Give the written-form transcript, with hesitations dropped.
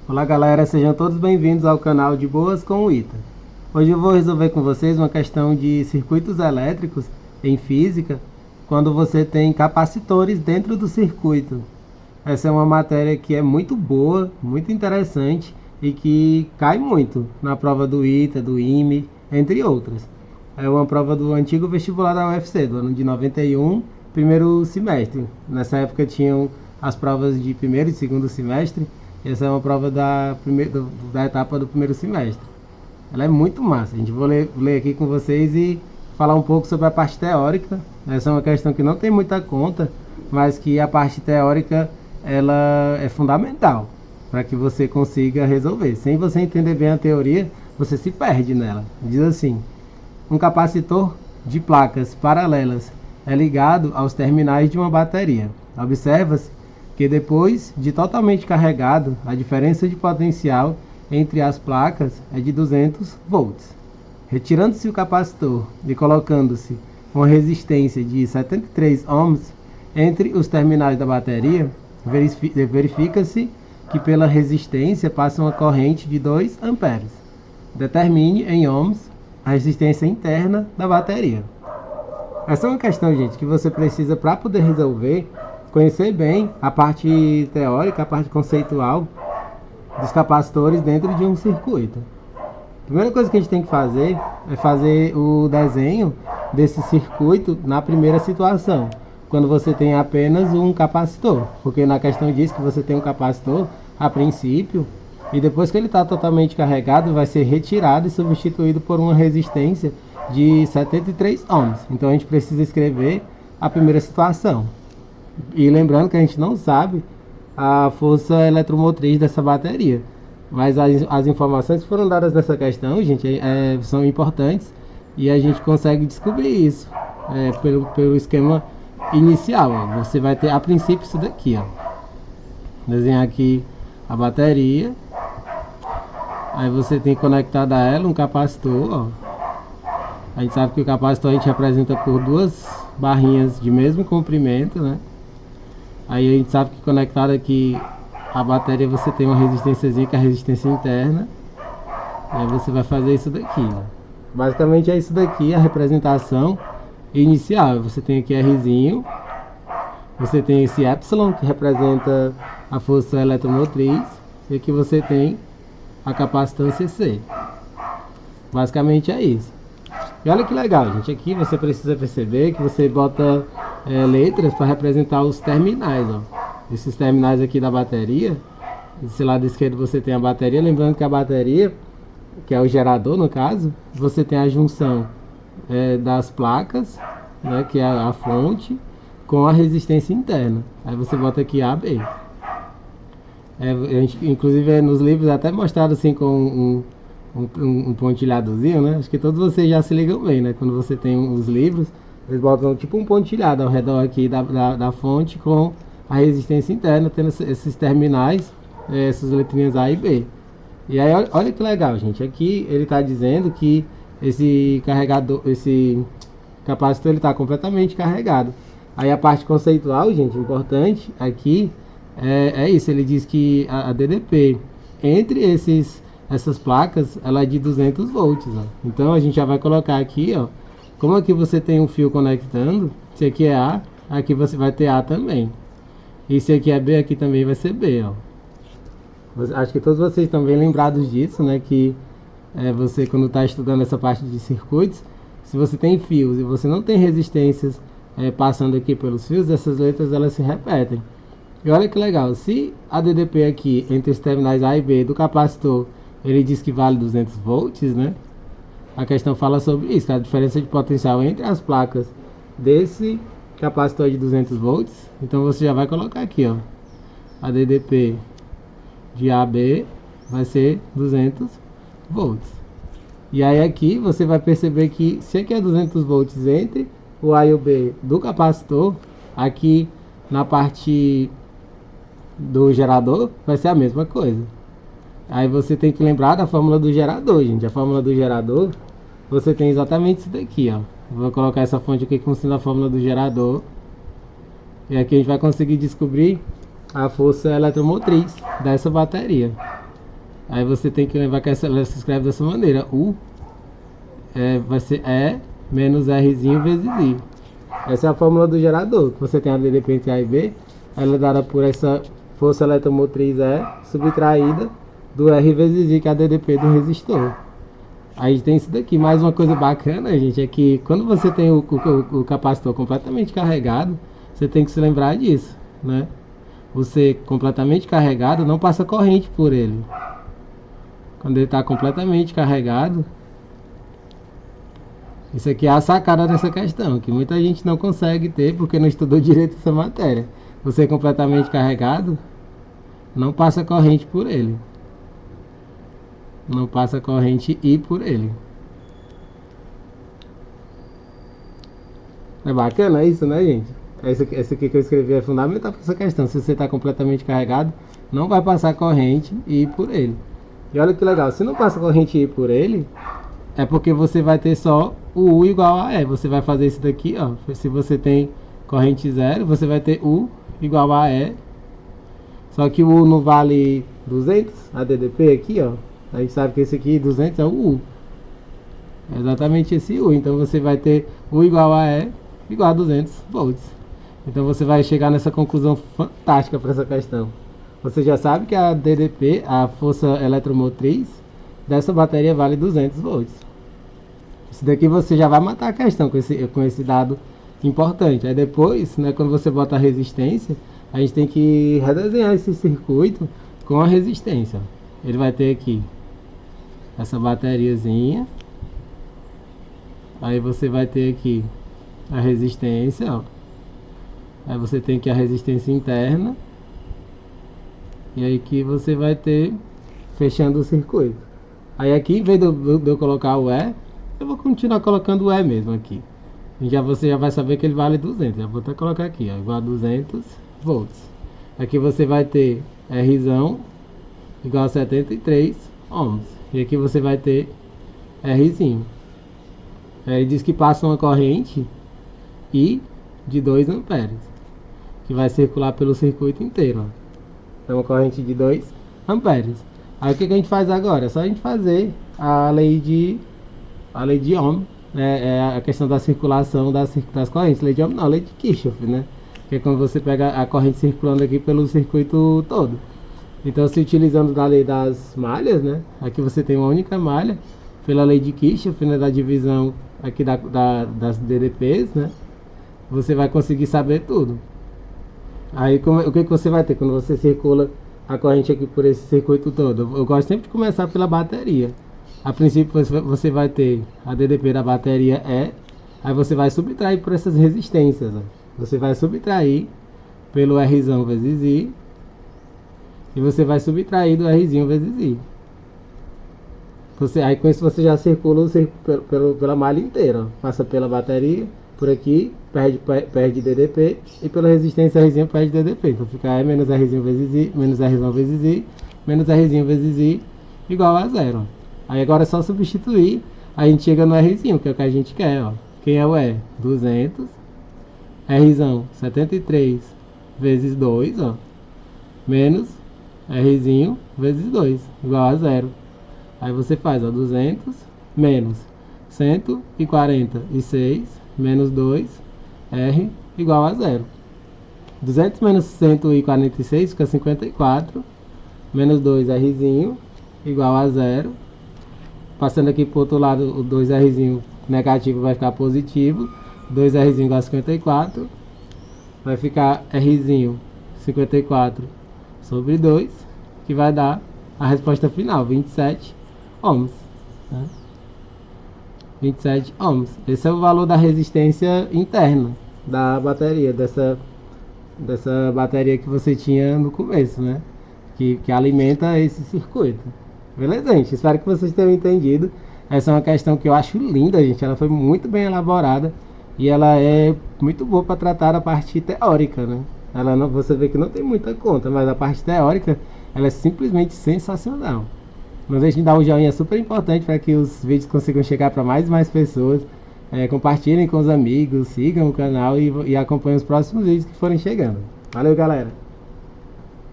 Olá galera, sejam todos bem-vindos ao canal de Boas com o Ita. Hoje eu vou resolver com vocês uma questão de circuitos elétricos em física, quando você tem capacitores dentro do circuito. Essa é uma matéria que é muito boa, muito interessante e que cai muito na prova do Ita, do IME, entre outras. É uma prova do antigo vestibular da UFC, do ano de 91, primeiro semestre. Nessa época tinham as provas de primeiro e segundo semestre. Essa é uma prova da etapa do primeiro semestre. Ela é muito massa. A gente vou ler aqui com vocês e falar um pouco sobre a parte teórica. Essa é uma questão que não tem muita conta, mas que a parte teórica ela é fundamental para que você consiga resolver. Sem você entender bem a teoria, você se perde nela. Diz assim: um capacitor de placas paralelas é ligado aos terminais de uma bateria. Observa-se que depois de totalmente carregado, a diferença de potencial entre as placas é de 200 volts. Retirando-se o capacitor e colocando-se uma resistência de 73 ohms entre os terminais da bateria, verifica-se que pela resistência passa uma corrente de 2 amperes. Determine em ohms a resistência interna da bateria. Essa é uma questão, gente, que você precisa, para poder resolver, conhecer bem a parte teórica, a parte conceitual dos capacitores dentro de um circuito. A primeira coisa que a gente tem que fazer é fazer o desenho desse circuito na primeira situação, quando você tem apenas um capacitor, porque na questão diz que você tem um capacitor a princípio, e depois que ele está totalmente carregado, vai ser retirado e substituído por uma resistência de 73 ohms. Então a gente precisa escrever a primeira situação. E lembrando que a gente não sabe a força eletromotriz dessa bateria, mas as informações que foram dadas nessa questão, gente, são importantes e a gente consegue descobrir isso pelo esquema inicial. Ó. Você vai ter a princípio isso daqui, ó. Desenhar aqui a bateria, aí você tem conectado a ela um capacitor. Ó. A gente sabe que o capacitor a gente representa por duas barrinhas de mesmo comprimento, né? Aí a gente sabe que conectado aqui a bateria você tem uma resistênciazinha, que é a resistência interna. E aí você vai fazer isso daqui, ó. Basicamente é isso daqui, a representação inicial. Você tem aqui Rzinho. Você tem esse epsilon, que representa a força eletromotriz. E aqui você tem a capacitância C. Basicamente é isso. E olha que legal, gente. Aqui você precisa perceber que você bota letras para representar os terminais, ó. Esses terminais aqui da bateria. Desse lado esquerdo você tem a bateria. Lembrando que a bateria, que é o gerador no caso, você tem a junção das placas, né, que é a fonte, com a resistência interna. Aí você bota aqui A, B. A gente, inclusive nos livros é até mostrado assim com um pontilhadozinho, né? Acho que todos vocês já se ligam bem, né? Quando você tem os livros, eles botam tipo um pontilhado ao redor aqui da fonte com a resistência interna, tendo esses terminais, essas letrinhas A e B. E aí olha que legal, gente. Aqui ele está dizendo que esse carregador, esse capacitor, ele está completamente carregado. Aí a parte conceitual, gente, importante aqui é isso. Ele diz que a DDP entre essas placas, ela é de 200 volts, ó. Então a gente já vai colocar aqui, ó, como aqui você tem um fio conectando, se aqui é A, aqui você vai ter A também. E se aqui é B, aqui também vai ser B, ó. Acho que todos vocês estão bem lembrados disso, né, que você quando está estudando essa parte de circuitos, se você tem fios e você não tem resistências passando aqui pelos fios, essas letras elas se repetem. E olha que legal, se a DDP aqui entre os terminais A e B do capacitor ele diz que vale 200 volts, né? A questão fala sobre isso, que a diferença de potencial entre as placas desse capacitor de 200 volts. Então você já vai colocar aqui, ó, a DDP de AB vai ser 200 volts. E aí aqui você vai perceber que se aqui é 200 volts entre o A e o B do capacitor, aqui na parte do gerador vai ser a mesma coisa. Aí você tem que lembrar da fórmula do gerador, gente. A fórmula do gerador, você tem exatamente isso daqui, ó. Vou colocar essa fonte aqui com a fórmula do gerador. E aqui a gente vai conseguir descobrir a força eletromotriz dessa bateria. Aí você tem que lembrar que ela se escreve dessa maneira. U vai ser E menos Rzinho vezes I. Essa é a fórmula do gerador, que você tem a DDP entre A e B. Ela é dada por essa força eletromotriz E subtraída do R vezes I, que é a DDP do resistor. Aí tem isso daqui. Mais uma coisa bacana, gente, é que quando você tem o capacitor completamente carregado, você tem que se lembrar disso, né? Você completamente carregado, não passa corrente por ele. Quando ele está completamente carregado, isso aqui é a sacada dessa questão, que muita gente não consegue ter porque não estudou direito essa matéria. Você completamente carregado, não passa corrente por ele. Não passa corrente I por ele. É bacana isso, né, gente? Esse aqui que eu escrevi é fundamental para essa questão. Se você está completamente carregado, não vai passar corrente I por ele. E olha que legal, se não passa corrente I por ele, é porque você vai ter só o U igual a E. Você vai fazer isso daqui, ó. Se você tem corrente zero, você vai ter U igual a E. Só que o U não vale 200, a DDP aqui, ó. A gente sabe que esse aqui, 200, é o U. É exatamente esse U. Então você vai ter U igual a E igual a 200 volts. Então você vai chegar nessa conclusão fantástica para essa questão. Você já sabe que a DDP, a força eletromotriz dessa bateria, vale 200 volts. Isso daqui você já vai matar a questão com esse dado importante. Aí depois, né, quando você bota a resistência, a gente tem que redesenhar esse circuito com a resistência. Ele vai ter aqui essa bateriazinha. Aí você vai ter aqui a resistência, ó. Aí você tem aqui a resistência interna. E aí que você vai ter fechando o circuito. Aí aqui, em vez de eu colocar o E, eu vou continuar colocando o E mesmo aqui. E você já vai saber que ele vale 200. Já vou até colocar aqui, ó, igual a 200 volts. Aqui você vai ter Rzão igual a 73 ohms. E aqui você vai ter Rzinho. Ele diz que passa uma corrente I de 2 amperes, que vai circular pelo circuito inteiro, ó. É uma corrente de 2 amperes. Aí o que a gente faz agora? É só a gente fazer a lei de Ohm, né? É a questão da circulação das correntes. Lei de Ohm não, lei de Kirchhoff, né? Que é quando você pega a corrente circulando aqui pelo circuito todo. Então, se utilizando da lei das malhas, né? Aqui você tem uma única malha, pela lei de Kirchhoff, né? Da divisão aqui das DDPs, né? Você vai conseguir saber tudo. Aí o que você vai ter quando você circula a corrente aqui por esse circuito todo? Eu gosto sempre de começar pela bateria. A princípio você vai ter a DDP da bateria E. Aí você vai subtrair por essas resistências, ó. Você vai subtrair pelo Rzão vezes I. E você vai subtrair do Rzinho vezes I. Aí com isso você já circula pela malha inteira, ó. Passa pela bateria, por aqui, perde DDP, e pela resistência Rzinho perde DDP. Então fica E menos Rzinho vezes I, menos Rzão vezes I, menos Rzinho vezes I, igual a zero. Aí agora é só substituir, a gente chega no Rzinho, que é o que a gente quer, ó. Quem é o E? 200, Rzão 73 vezes 2, ó, menos Rzinho vezes 2, igual a zero. Aí você faz, ó, 200 menos 146 menos 2, R igual a zero. 200 menos 146 fica 54, menos 2, Rzinho igual a zero. Passando aqui para o outro lado, o 2Rzinho negativo vai ficar positivo. 2Rzinho igual a 54. Vai ficar Rzinho 54 sobre 2, que vai dar a resposta final, 27 ohms. Né? 27 ohms. Esse é o valor da resistência interna da bateria, dessa bateria que você tinha no começo, né? Que alimenta esse circuito. Beleza, gente? Espero que vocês tenham entendido. Essa é uma questão que eu acho linda, gente. Ela foi muito bem elaborada e ela é muito boa para tratar a parte teórica, né? Ela não, você vê que não tem muita conta, mas a parte teórica ela é simplesmente sensacional. Não deixe de dar um joinha, super importante para que os vídeos consigam chegar para mais e mais pessoas. Compartilhem com os amigos, sigam o canal e acompanhem os próximos vídeos que forem chegando. Valeu, galera!